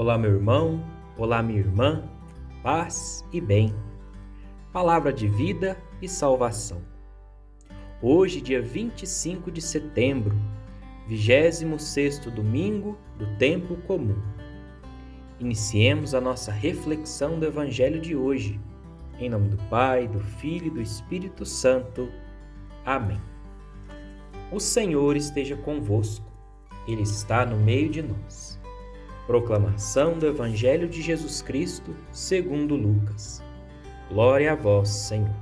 Olá, meu irmão, olá, minha irmã, paz e bem, palavra de vida e salvação. Hoje, dia 25 de setembro, 26º domingo do tempo comum. Iniciemos a nossa reflexão do Evangelho de hoje, em nome do Pai, do Filho e do Espírito Santo. Amém. O Senhor esteja convosco, Ele está no meio de nós. Proclamação do Evangelho de Jesus Cristo, segundo Lucas. Glória a vós, Senhor.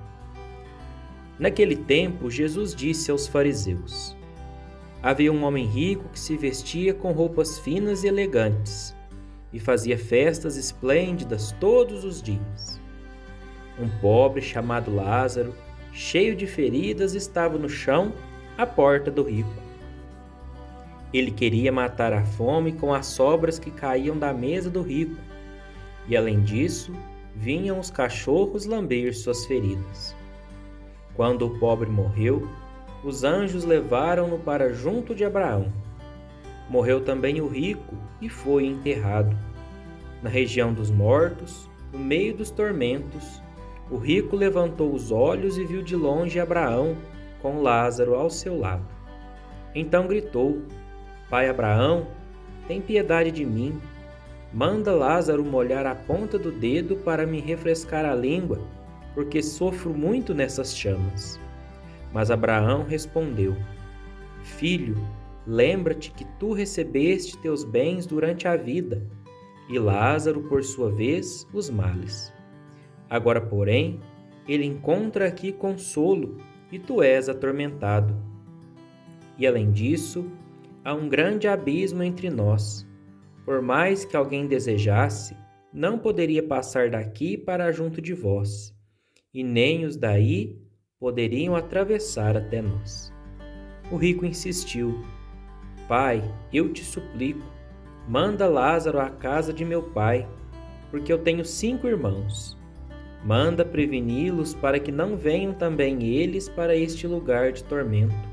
Naquele tempo, Jesus disse aos fariseus: Havia um homem rico que se vestia com roupas finas e elegantes e fazia festas esplêndidas todos os dias. Um pobre chamado Lázaro, cheio de feridas, estava no chão à porta do rico. Ele queria matar a fome com as sobras que caíam da mesa do rico, e além disso, vinham os cachorros lamber suas feridas. Quando o pobre morreu, os anjos levaram-no para junto de Abraão. Morreu também o rico e foi enterrado. Na região dos mortos, no meio dos tormentos, o rico levantou os olhos e viu de longe Abraão com Lázaro ao seu lado. Então gritou: Pai Abraão, tem piedade de mim. Manda Lázaro molhar a ponta do dedo para me refrescar a língua, porque sofro muito nessas chamas. Mas Abraão respondeu: Filho, lembra-te que tu recebeste teus bens durante a vida, e Lázaro, por sua vez, os males. Agora, porém, ele encontra aqui consolo, e tu és atormentado. E além disso, há um grande abismo entre nós. Por mais que alguém desejasse, não poderia passar daqui para junto de vós, e nem os daí poderiam atravessar até nós. O rico insistiu: Pai, eu te suplico, manda Lázaro à casa de meu pai, porque eu tenho 5 irmãos. Manda preveni-los para que não venham também eles para este lugar de tormento.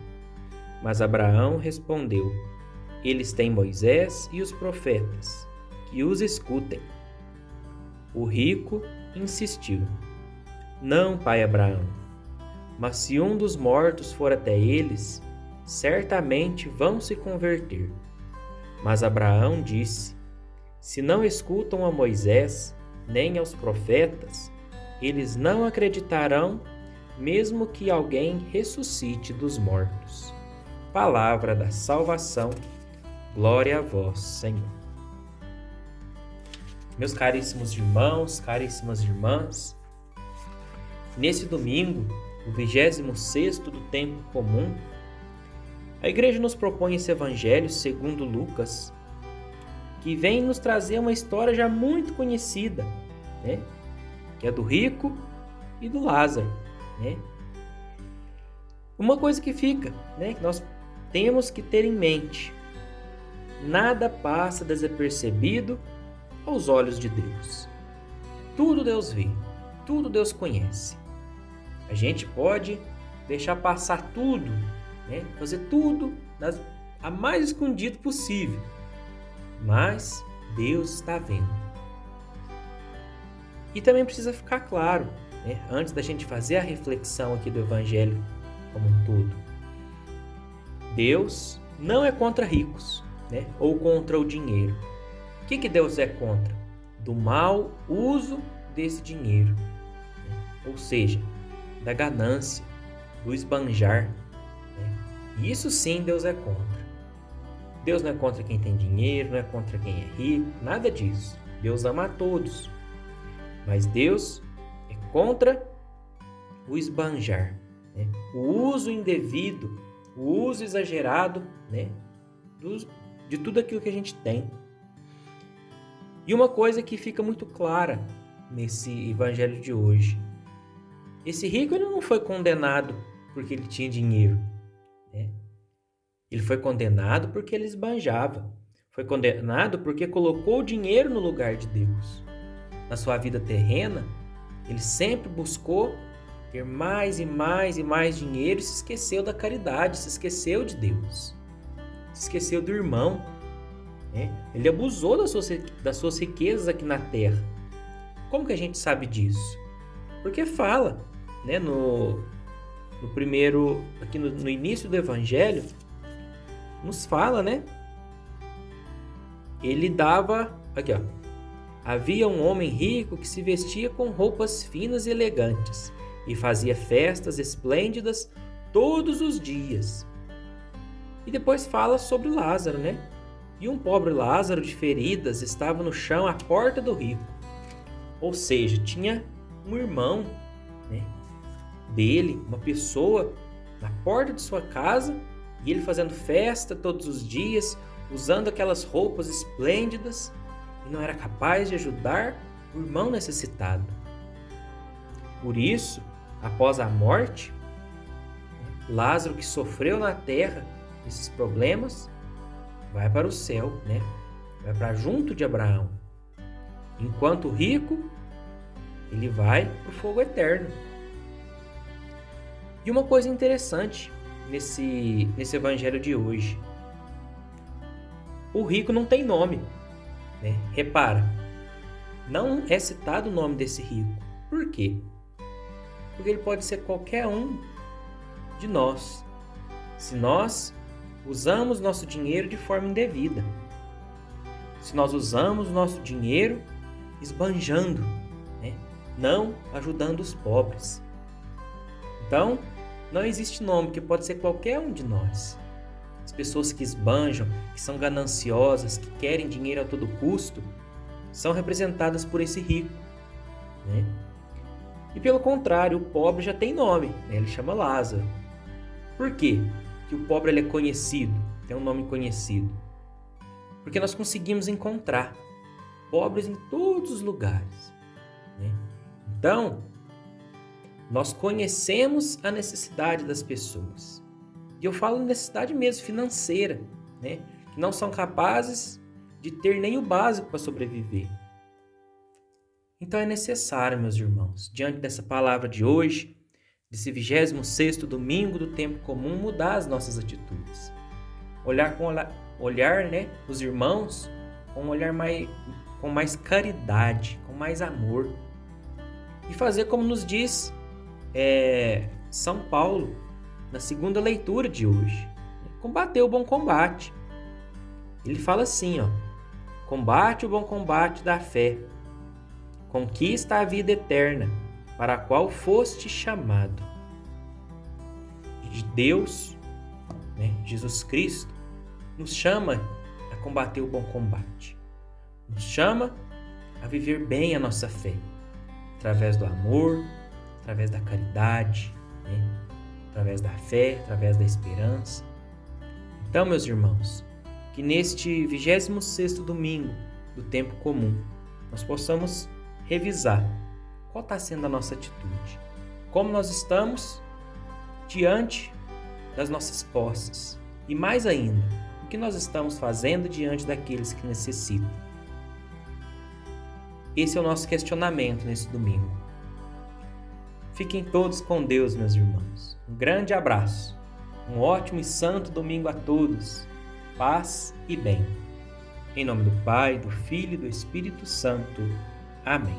Mas Abraão respondeu: Eles têm Moisés e os profetas, que os escutem. O rico insistiu: Não, pai Abraão, mas se um dos mortos for até eles, certamente vão se converter. Mas Abraão disse: Se não escutam a Moisés, nem aos profetas, eles não acreditarão, mesmo que alguém ressuscite dos mortos. Palavra da salvação, glória a vós, Senhor. Meus caríssimos irmãos, caríssimas irmãs, nesse domingo, o 26º do tempo comum, a igreja nos propõe esse evangelho segundo Lucas, que vem nos trazer uma história já muito conhecida, né? Que é do rico e do Lázaro, né? Uma coisa que fica, né, que nós temos que ter em mente: nada passa desapercebido aos olhos de Deus. Tudo Deus vê, tudo Deus conhece. A gente pode deixar passar tudo, né, fazer tudo a mais escondido possível, mas Deus está vendo. E também precisa ficar claro, né, antes da gente fazer a reflexão aqui do Evangelho como um todo: Deus não é contra ricos, né, ou contra o dinheiro. O que Deus é contra? Do mau uso desse dinheiro, né? Ou seja, da ganância, do esbanjar, né? Isso sim Deus é contra. Deus não é contra quem tem dinheiro, não é contra quem é rico, nada disso. Deus ama a todos. Mas Deus é contra o esbanjar, né? O uso indevido, o uso exagerado, né, de tudo aquilo que a gente tem. E uma coisa que fica muito clara nesse evangelho de hoje: esse rico ele não foi condenado porque ele tinha dinheiro, né? Ele foi condenado porque ele esbanjava. Foi condenado porque colocou o dinheiro no lugar de Deus. Na sua vida terrena, ele sempre buscou ter mais e mais e mais dinheiro e se esqueceu da caridade, se esqueceu de Deus, se esqueceu do irmão. né? Ele abusou das suas riquezas aqui na terra. Como que a gente sabe disso? Porque fala, né, no primeiro, aqui no início do Evangelho, nos fala, né? Ele dava, aqui ó, havia um homem rico que se vestia com roupas finas e elegantes e fazia festas esplêndidas todos os dias. E depois fala sobre Lázaro, né? E um pobre Lázaro de feridas estava no chão à porta do rico. Ou seja, tinha um irmão, né, dele, uma pessoa na porta de sua casa, e ele fazendo festa todos os dias, usando aquelas roupas esplêndidas, e não era capaz de ajudar o irmão necessitado. Por isso, após a morte, Lázaro, que sofreu na terra esses problemas, vai para o céu, né? Vai para junto de Abraão. Enquanto o rico, ele vai para o fogo eterno. E uma coisa interessante nesse evangelho de hoje: o rico não tem nome, né? Repara, não é citado o nome desse rico. Por quê? Porque ele pode ser qualquer um de nós, se nós usamos nosso dinheiro de forma indevida, se nós usamos nosso dinheiro esbanjando, né? Não ajudando os pobres. Então, não existe nome, que pode ser qualquer um de nós. As pessoas que esbanjam, que são gananciosas, que querem dinheiro a todo custo, são representadas por esse rico, né? E pelo contrário, o pobre já tem nome, né? Ele chama Lázaro. Por quê que o pobre ele é conhecido, tem um nome conhecido? Porque nós conseguimos encontrar pobres em todos os lugares, né? Então, nós conhecemos a necessidade das pessoas. E eu falo necessidade mesmo financeira, né? Que não são capazes de ter nem o básico para sobreviver. Então é necessário, meus irmãos, diante dessa palavra de hoje, desse 26º domingo do tempo comum, mudar as nossas atitudes. Olhar, né, os irmãos com um olhar com mais caridade, com mais amor. E fazer como nos diz São Paulo, na segunda leitura de hoje: combater o bom combate. Ele fala assim, ó: combate o bom combate da fé, conquista a vida eterna, para a qual foste chamado. De Deus, né, Jesus Cristo, nos chama a combater o bom combate. Nos chama a viver bem a nossa fé, através do amor, através da caridade, né? Através da fé, através da esperança. Então, meus irmãos, que neste 26º domingo do tempo comum, nós possamos revisar qual está sendo a nossa atitude, como nós estamos diante das nossas posses e, mais ainda, o que nós estamos fazendo diante daqueles que necessitam. Esse é o nosso questionamento nesse domingo. Fiquem todos com Deus, meus irmãos. Um grande abraço. Um ótimo e santo domingo a todos. Paz e bem. Em nome do Pai, do Filho e do Espírito Santo. Amém.